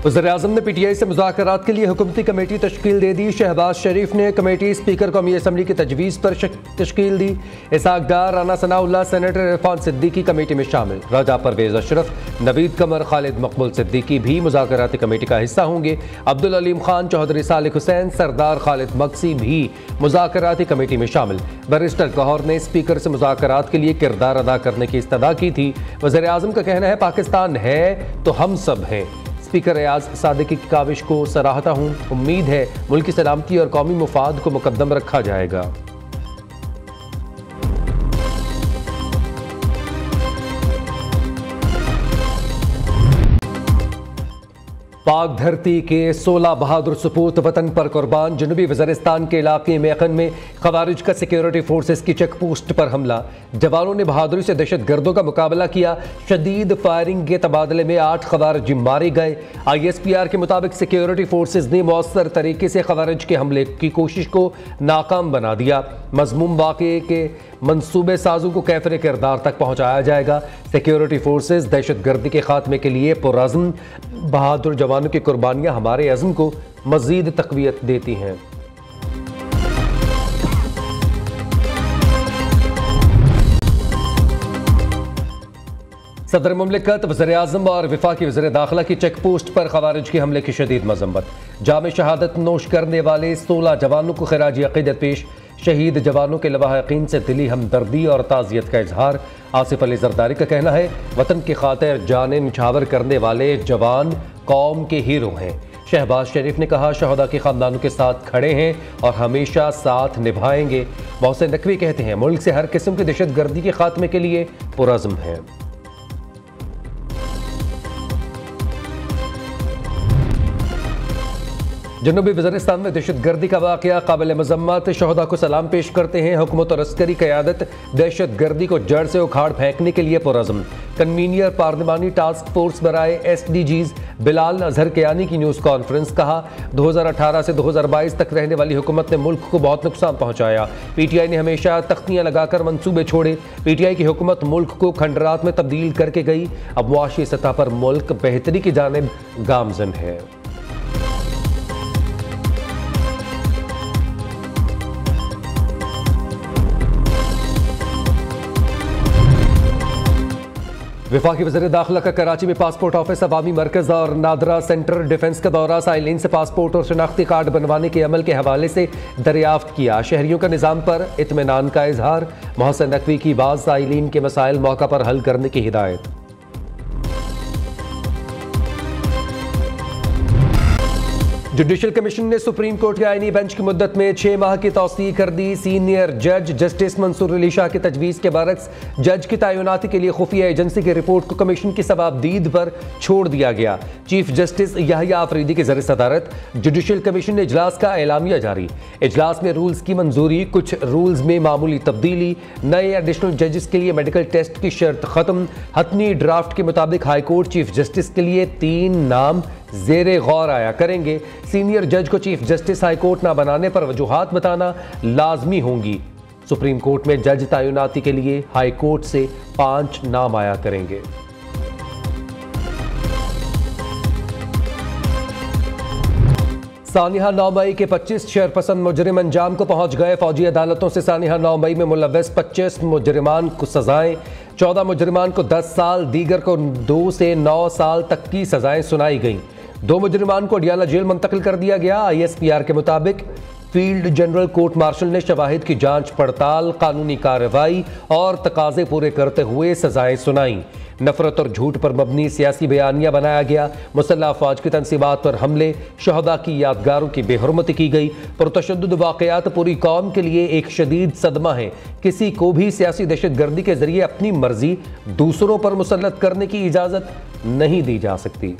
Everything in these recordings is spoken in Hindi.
वज़ीर-ए-आज़म ने PTI से मुज़ाकरात के लिए हुकूमती कमेटी तश्कील दे दी। शहबाज शरीफ ने कमेटी स्पीकर कौमी असम्बली की तजवीज़ पर तश्कील दी। इसहाक डार, राना सनाउल्लाह, सेनेटर इरफान सिद्दीकी कमेटी में शामिल। राजा परवेज़ अशरफ, नवीद कमर, खालिद मकबूल सिद्दीकी भी मुज़ाकराती कमेटी का हिस्सा होंगे। अब्दुल अलीम खान, चौधरी सालिक हुसैन, सरदार खालिद मक्सी भी मुज़ाकराती कमेटी में शामिल। बैरिस्टर गौहर ने स्पीकर से मुज़ाकरात के लिए किरदार अदा करने की इस्तदा की थी। वज़ीर-ए-आज़म का कहना है, पाकिस्तान है तो हम सब हैं। स्पीकर रियाज सादिकी की काविश को सराहता हूँ। उम्मीद है मुल्क की सलामती और कौमी मुफाद को मुकद्दम रखा जाएगा। पाक धरती के 16 बहादुर सपूत वतन पर कुर्बान। जनूबी वज़ीरिस्तान के इलाके मेखन में खवारिज का सिक्योरिटी फोर्सेस की चेक पोस्ट पर हमला। जवानों ने बहादुरी से दहशत गर्दों का मुकाबला किया। शदीद फायरिंग के तबादले में 8 खवारिज मारे गए। ISPR के मुताबिक सिक्योरिटी फोर्सेस ने मौसर तरीके से खवारिज के हमले की कोशिश को नाकाम बना दिया। मज़मूम वाक़े के मंसूबे साजों को कैफरे किरदार तक पहुँचाया जाएगा। सिक्योरिटी फोर्सेस दहशत गर्दी के खात्मे के लिए पुरअज़्म। बहादुर जवानों की कुर्बानियां हमारे अज़्म को मज़ीद तक़वियत देती हैं। सदर मुमलिकत, वज़ीर-ए-आज़म और वफाकी वज़ीर दाखिला की चेक पोस्ट पर खवारिज के हमले की शदीद मज़म्मत। जाम शहादत नोश करने वाले 16 जवानों को खिराजी अक़ीदत पेश। शहीद जवानों के लवाहिकीन से दिली हमदर्दी और ताज़ियत का इजहार। आसिफ अली जरदारी का कहना है, वतन की खातिर जाने निछावर करने वाले जवान कौम के हीरो हैं। शहबाज शरीफ ने कहा, शहदा के ख़ानदानों के साथ खड़े हैं और हमेशा साथ निभाएंगे। मोहसिन नकवी कहते हैं, मुल्क से हर किस्म की दहशत गर्दी के खात्मे के लिए पुरअज़्म है। जनूबी वज़ीरिस्तान में दहशत गर्दी का वाक़या काबिल मज़म्मत। शहदा को सलाम पेश करते हैं। हुकूमत और अस्करी क़यादत दहशत गर्दी को जड़ से उखाड़ फेंकने के लिए पुरअज़्म। कन्वीनियर पार्लिमानी टास्क फोर्स बराए SDGs बिलाल अजहर कियानी की न्यूज़ कॉन्फ्रेंस। कहा, 2018 से 2022 तक रहने वाली हुकूमत ने मुल्क को बहुत नुकसान पहुँचाया। PTI ने हमेशा तख्तियाँ लगाकर मंसूबे छोड़े। PTI की हुकूमत मुल्क को खंडरात में तब्दील करके गई। अब मुआशी सतह पर मुल्क बेहतरी की जानिब गामज़न है। वफाकी वज़ीर दाखिला का कराची में पासपोर्ट ऑफिस, अवामी मरकज़ और नादरा सेंटर डिफेंस का दौरा। साइलिन से पासपोर्ट और शनाख्ती कार्ड बनवाने के अमल के हवाले से दरियाफ्त किया। शहरियों का निज़ाम पर इत्मीनान का इजहार। मोहसिन नकवी की बाज़ साइलिन के मसाइल मौका पर हल करने की हिदायत। जुडिशल कमीशन ने सुप्रीम कोर्ट के आईनी बेंच की मुद्दत में 6 माह की तौसीह कर दी। सीनियर जज जस्टिस मंसूर अली शाह की तजवीज़ के बरक्स जज की तैनाती के लिए खुफिया एजेंसी की रिपोर्ट को कमीशन की सवाबदीद पर छोड़ दिया गया। चीफ जस्टिस याहिया आफरीदी की ज़र सदारत जुडिशल कमीशन ने इजलास का एलामिया जारी। इजलास में रूल्स की मंजूरी, कुछ रूल्स में मामूली तब्दीली, नए एडिशनल जजेस के लिए मेडिकल टेस्ट की शर्त खत्म। हतमी ड्राफ्ट के मुताबिक हाईकोर्ट चीफ जस्टिस के लिए 3 नाम ज़ेरे गौर आया करेंगे। सीनियर जज को चीफ जस्टिस हाईकोर्ट ना बनाने पर वजूहात बताना लाजमी होंगी। सुप्रीम कोर्ट में जज तैनाती के लिए हाईकोर्ट से 5 नाम आया करेंगे। सानिहा 9 मई के 25 शरपसंद मुजरिम अंजाम को पहुंच गए। फौजी अदालतों से सानिहा 9 मई में मुलव्वस 25 मुजरिमान को सजाएं। 14 मुजरिमान को 10 साल, दीगर को 2 से 9 साल तक की सजाएं सुनाई गईं। 2 मुजरिमान को अडियाला जेल मुंतकिल कर दिया गया। ISPR के मुताबिक फील्ड जनरल कोर्ट मार्शल ने शवाहिद की जांच पड़ताल, कानूनी कार्रवाई और तकाजे पूरे करते हुए सजाएं सुनाई। नफरत और झूठ पर मबनी सियासी बयानिया बनाया गया। मुसल्लह अफवाज की तनसीबात पर हमले, शहदा की यादगारों की बेहुरमती की गई। पुरतशद्दुद वाक़यात पूरी कौम के लिए एक शदीद सदमा है। किसी को भी सियासी दहशत गर्दी के जरिए अपनी मर्जी दूसरों पर मुसल्लत करने की इजाज़त नहीं दी जा सकती।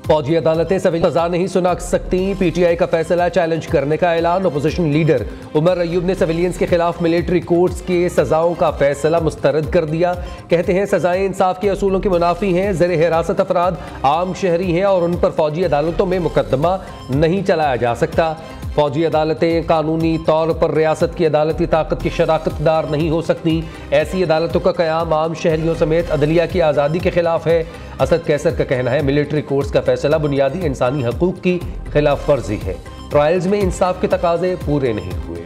फौजी अदालतें सिविल सजा नहीं सुना सकती। PTI का फैसला चैलेंज करने का ऐलान। अपोजिशन लीडर उमर अयूब ने सिविलियंस के खिलाफ मिलिट्री कोर्ट्स के सजाओं का फैसला मुस्तरद कर दिया। कहते हैं सजाएं इंसाफ के असूलों की मुनाफी हैं। ज़ेरे हिरासत अफराद आम शहरी हैं और उन पर फौजी अदालतों में मुकदमा नहीं चलाया जा सकता। फौजी अदालतें कानूनी तौर पर रियासत की अदालती ताकत की शराकतदार नहीं हो सकती। ऐसी अदालतों का कयाम आम शहरियों समेत अदलिया की आज़ादी के खिलाफ है। असद कैसर का कहना है, मिलिट्री कोर्ट्स का फैसला बुनियादी इंसानी हकूक की खिलाफ वर्जी है। ट्रायल्स में इंसाफ के तकाजे पूरे नहीं हुए।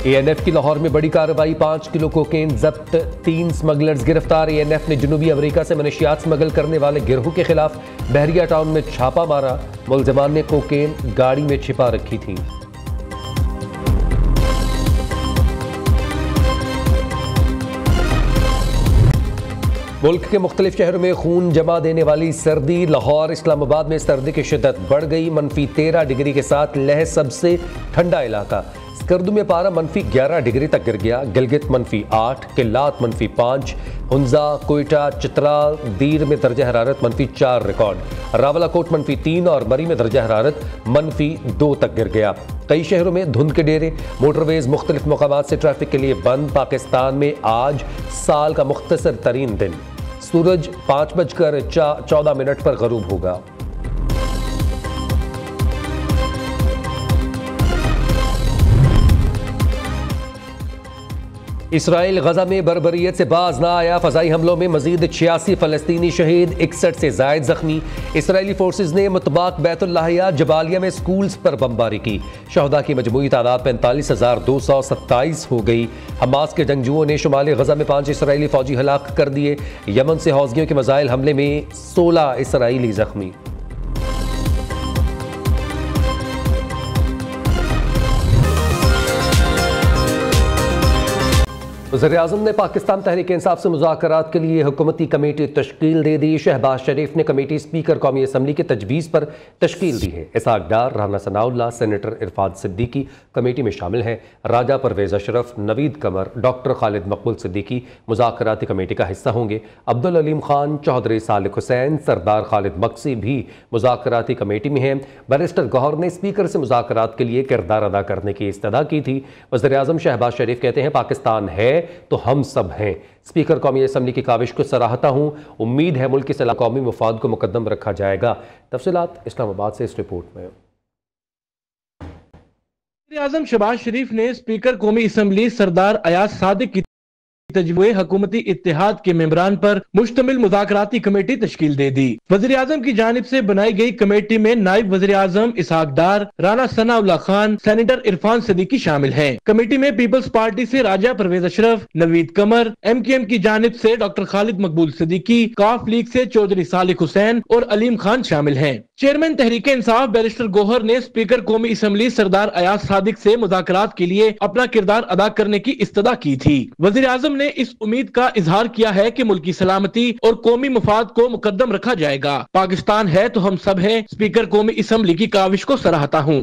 एएनएफ की लाहौर में बड़ी कार्रवाई, 5 किलो कोकेन जब्त, 3 स्मगलर्स गिरफ्तार। एएनएफ ने जनूबी अमेरिका से मनशियात स्मगल करने वाले गिरोह के खिलाफ बहरिया टाउन में छापा मारा। मुलजमान ने कोकेन गाड़ी में छिपा रखी थी। मुल्क के मुख्तलिफ शहरों में खून जमा देने वाली सर्दी। लाहौर इस्लामाबाद में सर्दी की शिद्दत बढ़ गई, -13 डिग्री के साथ लह सबसे ठंडा इलाका। स्कर्दू में पारा -11 डिग्री तक गिर गया। गिलगित -8, किल्लात -5, हुंजा, कोयटा, चित्राल, दीर में दर्जा हरारत -4 रिकॉर्ड। रावलाकोट -3 और मरी में दर्जा हरारत -2 तक गिर गया। कई शहरों में धुंध के डेरे। मोटरवेज मुख्तलिफ मकामात से ट्रैफिक के लिए बंद। पाकिस्तान में आज साल का मुख्तसर तरीन दिन। सूरज 5:14 पर गरूब होगा। इसराइल गजा में बर्बरियत से बाज ना आया। फजाई हमलों में मजीद 86 फलस्तीनी शहीद, 61 से जायद जख्मी। इसराइली फोर्सेज ने मुतबाक बैतुल्लाहिया जबालिया में स्कूल्स पर बमबारी की। शहदा की मजमूई तादाद 45,227 हो गई। हमास के जंगजुओं ने शुमाली गजा में 5 इसराइली फौजी हलाक कर दिए। यमन से हौज़गियों के मिसाइल हमले में 16 इसराइली जख्मी। वज़ीर-ए-आज़म ने पाकिस्तान तहरीक इंसाफ से मुज़ाकरात के लिए हुकूमती कमेटी तश्कील दे दी। शहबाज शरीफ ने कमेटी स्पीकर कौमी असम्बली की तजवीज़ पर तश्कील दी है। इसहाक डार, राना सनाउल्लाह, सेनेटर इरफान सिद्दीकी कमेटी में शामिल हैं। राजा परवेज़ अशरफ, नवीद कमर, डॉक्टर खालिद मकबूल सिद्दीकी मुज़ाकराती कमेटी का हिस्सा होंगे। अब्दुल अलीम खान, चौधरी सालिक हुसैन, सरदार खालिद मक्सी भी मुज़ाकराती कमेटी में हैं। बैरिस्टर गौहर ने स्पीकर से मुज़ाकरात के लिए किरदार अदा करने की इस्तदा की थी। वज़ीर-ए-आज़म शहबाज शरीफ कहते हैं, पाकिस्तान है तो हम सब हैं। स्पीकर कौमी असम्बली की काविश को सराहता हूं। उम्मीद है मुल्क के कौमी मफाद को मुकद्दम रखा जाएगा। तफसीलात इस्लामाबाद से इस रिपोर्ट में। वज़ीर-ए-आज़म शहबाज शरीफ ने स्पीकर कौमी असम्बली सरदार अयाज सादिक की तजवीज़ हुकूमती इत्तेहाद के मेंबरान पर मुश्तमिल मुज़ाकराती कमेटी तश्कील दे दी। वज़ीर-ए-आज़म की जानिब से बनाई गई कमेटी में नायब वज़ीर-ए-आज़म इसहाक डार, राना सनाउल्लाह खान, सेनेटर इरफान सिद्दीकी शामिल हैं। कमेटी में पीपल्स पार्टी से राजा परवेज अशरफ, नवीद कमर, MKM की जानिब से डॉक्टर खालिद मकबूल सिद्दीकी, काफ लीग से चौधरी सालिक हुसैन और अलीम खान शामिल हैं। चेयरमैन तहरीक इंसाफ बैरिस्टर गौहर ने स्पीकर कौमी असम्बली सरदार अयाज सादिक से मुज़ाकरात के लिए अपना किरदार अदा करने की इस्तदा की थी। वज़ीर-ए-आज़म ने इस उम्मीद का इजहार किया है कि मुल्की सलामती और कौमी मफाद को मुकद्दम रखा जाएगा। पाकिस्तान है तो हम सब हैं। स्पीकर कौमी असम्बली की काविश को सराहता हूँ।